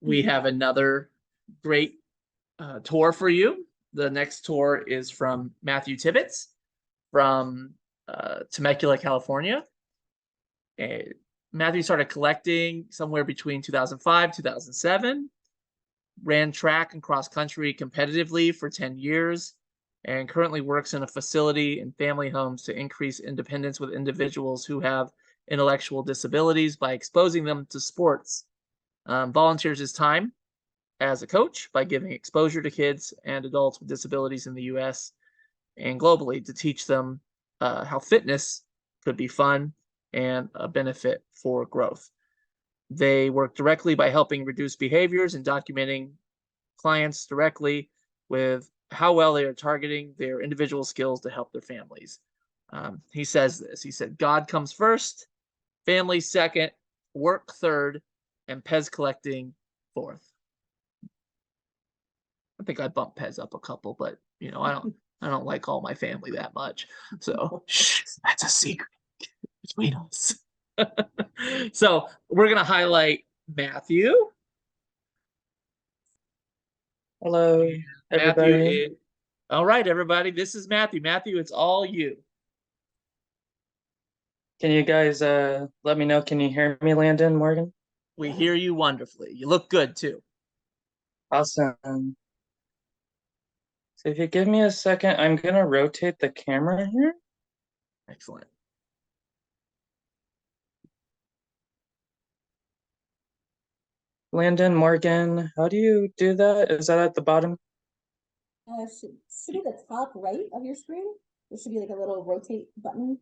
we have another great tour for you. The next tour is from Matthew Tibbits from Temecula, California. And Matthew started collecting somewhere between 2005, 2007, ran track and cross country competitively for 10 years, and currently works in a facility and family homes to increase independence with individuals who have intellectual disabilities by exposing them to sports. Volunteers his time as a coach by giving exposure to kids and adults with disabilities in the US and globally to teach them how fitness could be fun and a benefit for growth. They work directly by helping reduce behaviors and documenting clients directly with how well they are targeting their individual skills to help their families. He says this, he said, God comes first, family second, work third, and PEZ collecting fourth. I think I bumped PEZ up a couple, but you know, I don't like all my family that much. So shh, that's a secret between us. So we're gonna highlight Matthew. Hello, everybody. Matthew all right, everybody. This is Matthew. Matthew, it's all you. Can you guys let me know? Can you hear me, Landon, Morgan? We hear you wonderfully. You look good too. Awesome. So if you give me a second, I'm gonna rotate the camera here. Excellent. Landon, Morgan, how do you do that? Is that at the bottom? Should be the top right of your screen. There should be like a little rotate button.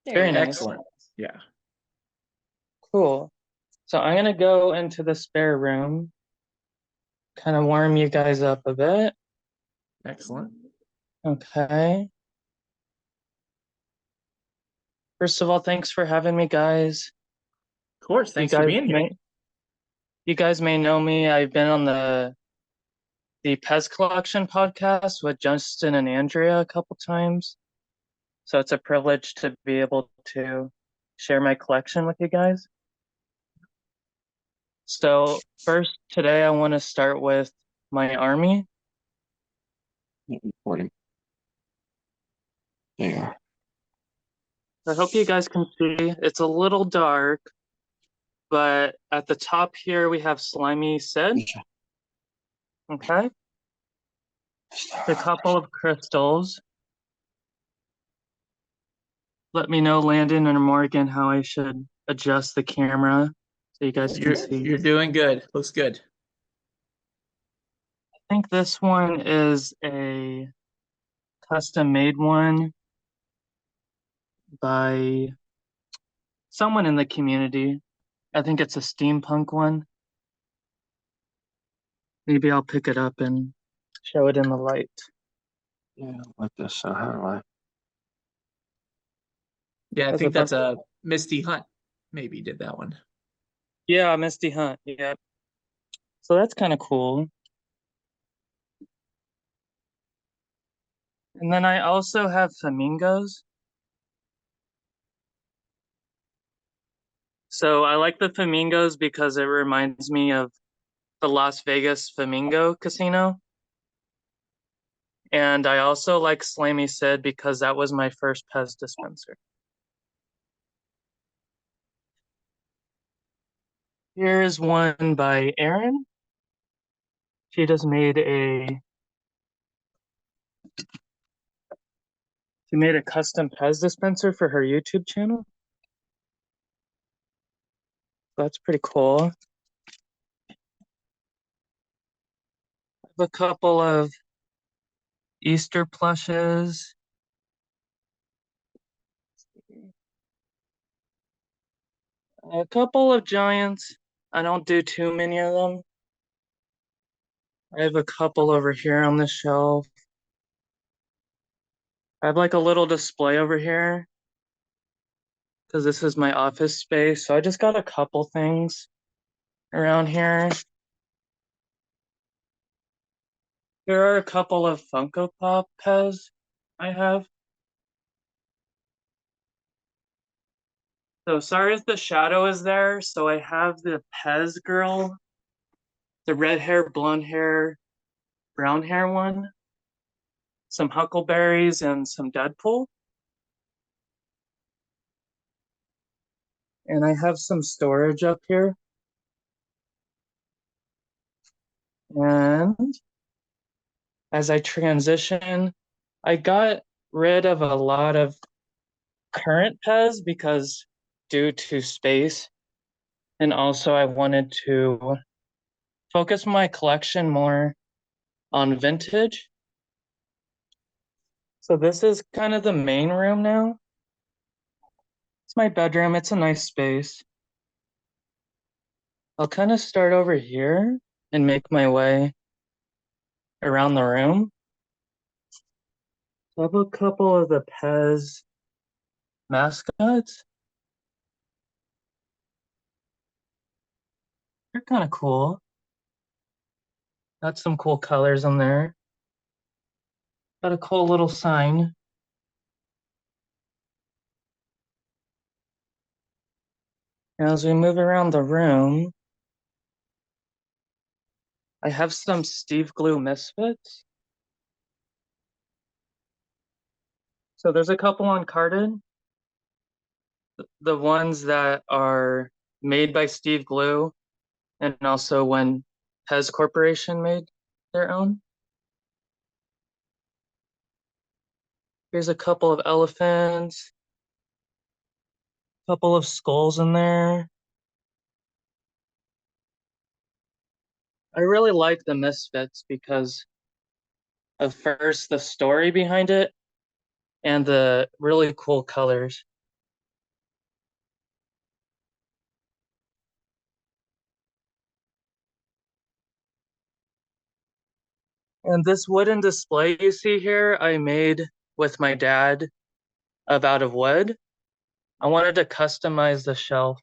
Very nice. Excellent. Yeah. Cool. So I'm gonna go into the spare room, kind of warm you guys up a bit. Excellent. Okay. First of all, thanks for having me, guys. Of course. Thanks for being here. You guys may know me. I've been on the PEZ Collection podcast with Justin and Andrea a couple times. So it's a privilege to be able to share my collection with you guys. So first, today I want to start with my army. Recording. There you are. I hope you guys can see. It's a little dark, but at the top here we have Slimy Sid. Okay. A couple of crystals. Let me know, Landon or Morgan, how I should adjust the camera so you guys can see. You're doing good. Looks good. I think this one is a custom-made one by someone in the community. I think it's a steampunk one. Maybe I'll pick it up and show it in the light. Yeah, like this. So how do I? Yeah, I think that's a Misty Hunt. Maybe did that one. Yeah, Misty Hunt. Yeah. So that's kind of cool. And then I also have flamingos. So I like the flamingos because it reminds me of the Las Vegas Flamingo Casino. And I also like Slimy Sid because that was my first PEZ dispenser. Here's one by Erin. She just made a custom PEZ dispenser for her YouTube channel. That's pretty cool. I have a couple of Easter plushes. A couple of giants. I don't do too many of them. I have a couple over here on the shelf. I have like a little display over here because this is my office space. So I just got a couple things around here. Here are a couple of Funko Pop PEZ I have. So sorry if the shadow is there. So I have the PEZ girl, the red hair, blonde hair, brown hair one, some huckleberries, and some Deadpool. And I have some storage up here. And as I transition, I got rid of a lot of current PEZ because due to space. And also I wanted to focus my collection more on vintage. So this is kind of the main room now. It's my bedroom. It's a nice space. I'll kind of start over here and make my way around the room. I have a couple of the PEZ mascots. They're kind of cool. Got some cool colors on there. Got a cool little sign. As we move around the room, I have some Steve Glue Misfits. So there's a couple uncarded. The ones that are made by Steve Glue, and also when PEZ Corporation made their own. Here's a couple of elephants, a couple of skulls in there. I really like the Misfits because of first the story behind it and the really cool colors. And this wooden display you see here, I made with my dad out of wood. I wanted to customize the shelf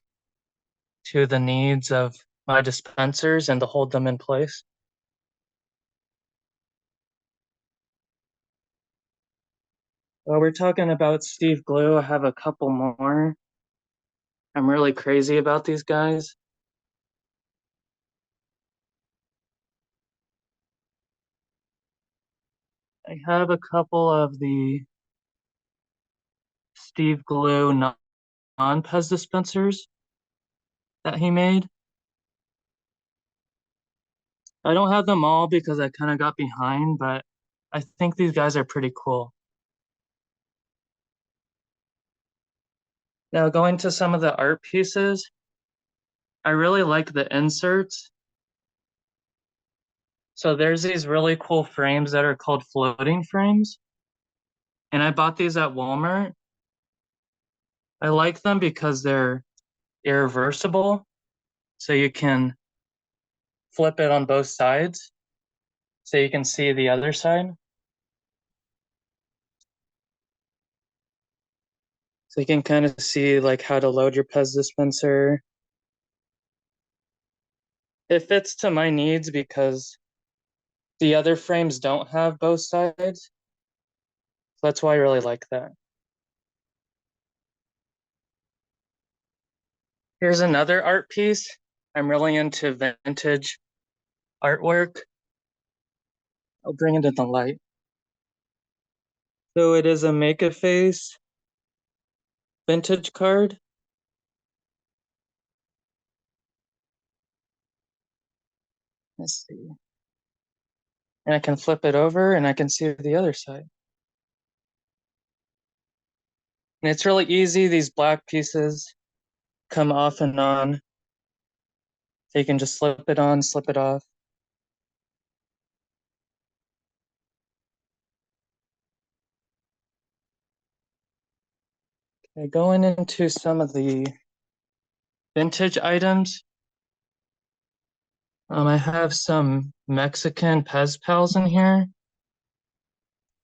to the needs of my dispensers and to hold them in place. Well, we're talking about Steve Glue. I have a couple more. I'm really crazy about these guys. I have a couple of the Steve Glue non-PEZ dispensers that he made. I don't have them all because I kind of got behind, but I think these guys are pretty cool. Now going to some of the art pieces, I really like the inserts. So there's these really cool frames that are called floating frames. And I bought these at Walmart. I like them because they're irreversible. So you can flip it on both sides so you can see the other side. So you can kind of see like how to load your PEZ dispenser. It fits to my needs because the other frames don't have both sides. So that's why I really like that. Here's another art piece. I'm really into vintage artwork. I'll bring it in the light. So it is a Make-A-Face vintage card. Let's see. And I can flip it over and I can see the other side. And it's really easy. These black pieces come off and on. So you can just slip it on, slip it off. Okay, going into some of the vintage items. I have some Mexican Pez Pals in here.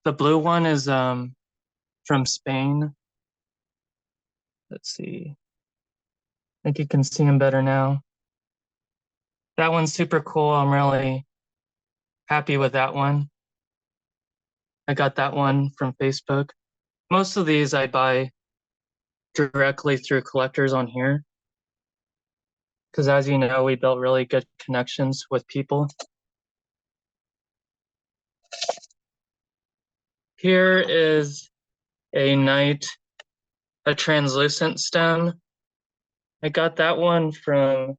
The blue one is from Spain. Let's see. I think you can see them better now. That one's super cool. I'm really happy with that one. I got that one from Facebook. Most of these I buy directly through collectors on here. Because as you know, we built really good connections with people. Here is a knight, a translucent stem. I got that one from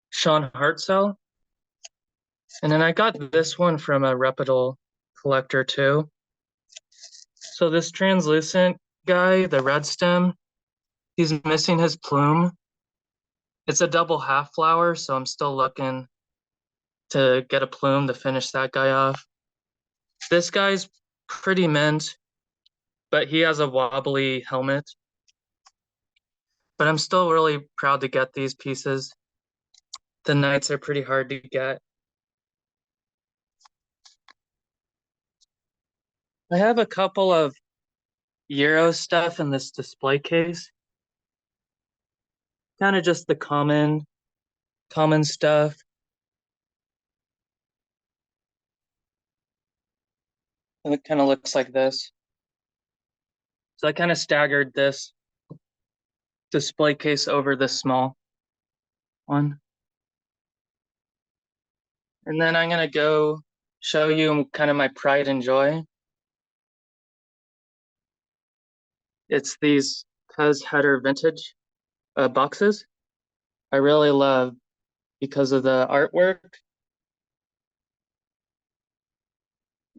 Sean Hartzell. And then I got this one from a reputable collector too. So this translucent guy, the red stem, he's missing his plume. It's a double half flower, so I'm still looking to get a plume to finish that guy off. This guy's pretty mint, but he has a wobbly helmet. But I'm still really proud to get these pieces. The knights are pretty hard to get. I have a couple of Euro stuff in this display case. Kind of just the common stuff. And it kind of looks like this. So I kind of staggered this display case over this small one. And then I'm gonna go show you kind of my pride and joy. It's these PEZ header vintage boxes. I really love because of the artwork.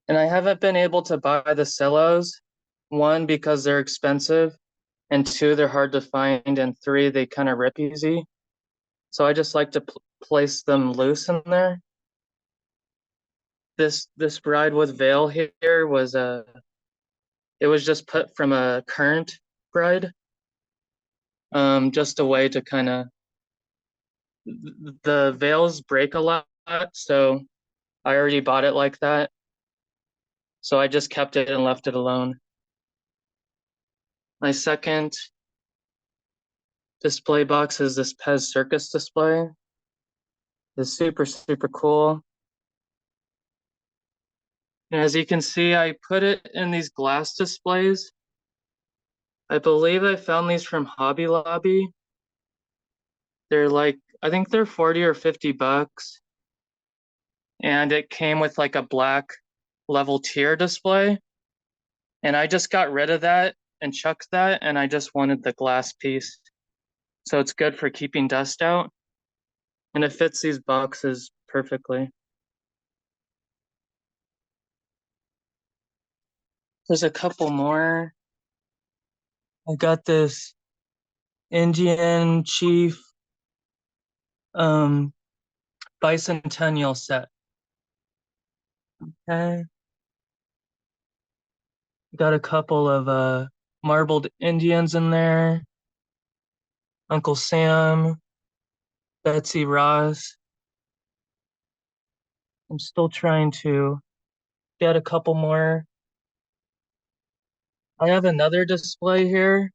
And I haven't been able to buy the Cellos. One, because they're expensive, and two, they're hard to find, and three, they kind of rip easy. So I just like to place them loose in there. This bride with veil here was it was just put from a current bride. Just a way to kind of, the veils break a lot, so I already bought it like that. So I just kept it and left it alone. My second display box is this PEZ Circus display. It's super, super cool. And as you can see, I put it in these glass displays. I believe I found these from Hobby Lobby. They're like, I think they're 40 or 50 bucks. And it came with like a black level tier display. And I just got rid of that and chucked that, and I just wanted the glass piece. So it's good for keeping dust out. And it fits these boxes perfectly. There's a couple more. I got this Indian Chief bicentennial set. Okay. Got a couple of marbled Indians in there. Uncle Sam, Betsy Ross. I'm still trying to get a couple more. I have another display here,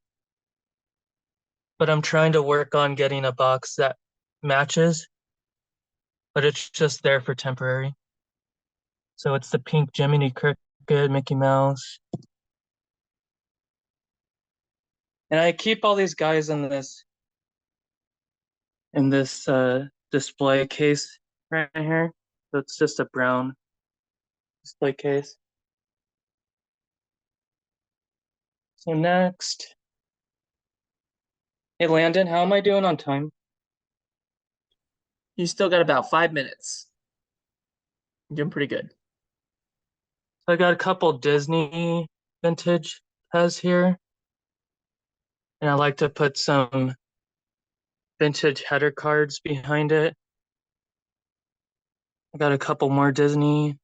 but I'm trying to work on getting a box that matches, but it's just there for temporary. So it's the pink Jiminy Cricket, Mickey Mouse. And I keep all these guys in this display case right here. So it's just a brown display case. So next, hey Landon, how am I doing on time? You still got about 5 minutes. You're doing pretty good. So I got a couple Disney vintage PEZ here. And I like to put some vintage header cards behind it. I got a couple more Disney.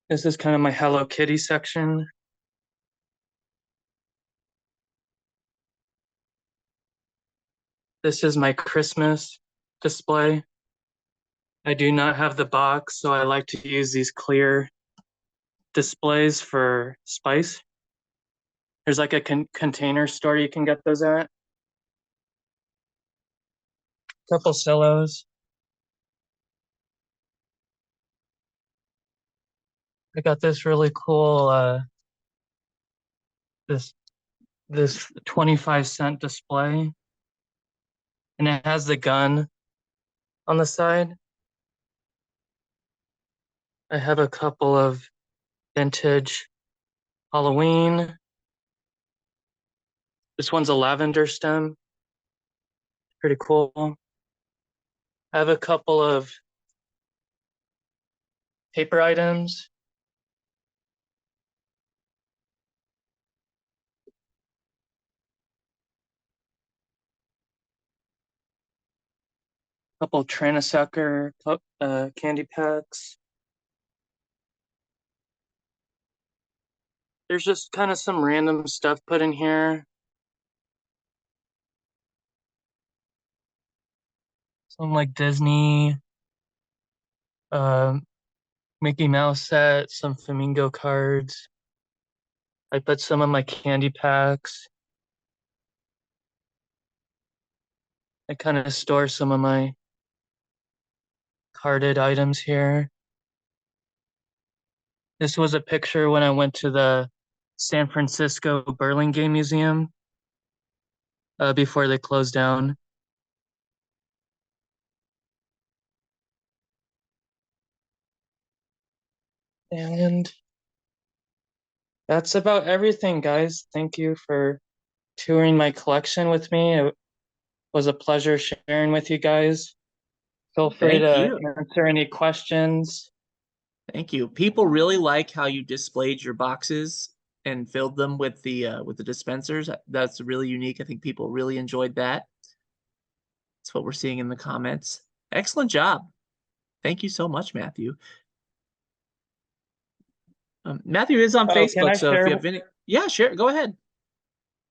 This is kind of my Hello Kitty section. This is my Christmas display. I do not have the box, so I like to use these clear displays for spice. There's like a container store you can get those at. Couple cellos. I got this really cool this 25-cent display, and it has the gun on the side. I have a couple of vintage Halloween. This one's a lavender stem. Pretty cool. I have a couple of paper items. Couple Tranasucker candy packs. There's just kind of some random stuff put in here. Some like Disney, Mickey Mouse set, some Flamingo cards. I put some of my candy packs. I kind of store some of my carded items here. This was a picture when I went to the San Francisco Burlingame Museum before they closed down. And that's about everything, guys. Thank you for touring my collection with me. It was a pleasure sharing with you guys. Feel free Thank to you. answer any questions. Thank you. People really like how you displayed your boxes and filled them with the dispensers. That's really unique. I think people really enjoyed that. That's what we're seeing in the comments. Excellent job. Thank you so much, Matthew. Matthew is on Oh, can Facebook, I so if share? you have any, yeah, sure, go ahead.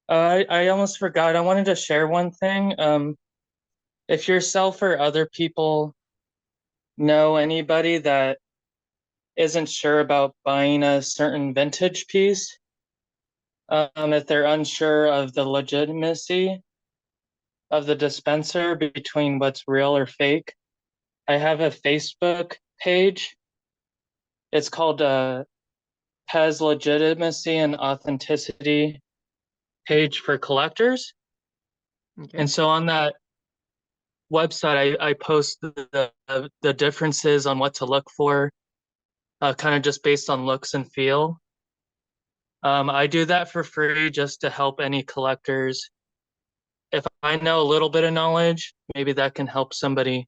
I almost forgot. I wanted to share one thing. If yourself or other people know anybody that isn't sure about buying a certain vintage piece, if they're unsure of the legitimacy of the dispenser between what's real or fake, I have a Facebook page. It's called PEZ Legitimacy and Authenticity page for collectors. Okay. And so on that website, I post the differences on what to look for, kind of just based on looks and feel. I do that for free just to help any collectors. If I know a little bit of knowledge, maybe that can help somebody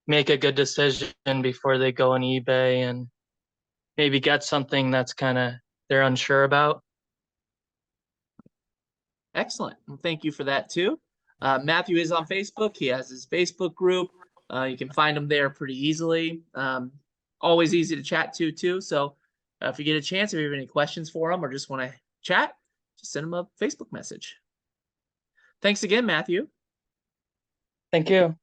make a good decision before they go on eBay and maybe get something that's kind of they're unsure about. Excellent. Well, thank you for that too. Matthew is on Facebook. He has his Facebook group. You can find him there pretty easily. Always easy to chat to too. So if you get a chance, if you have any questions for him or just want to chat, just send him a Facebook message. Thanks again, Matthew. Thank you.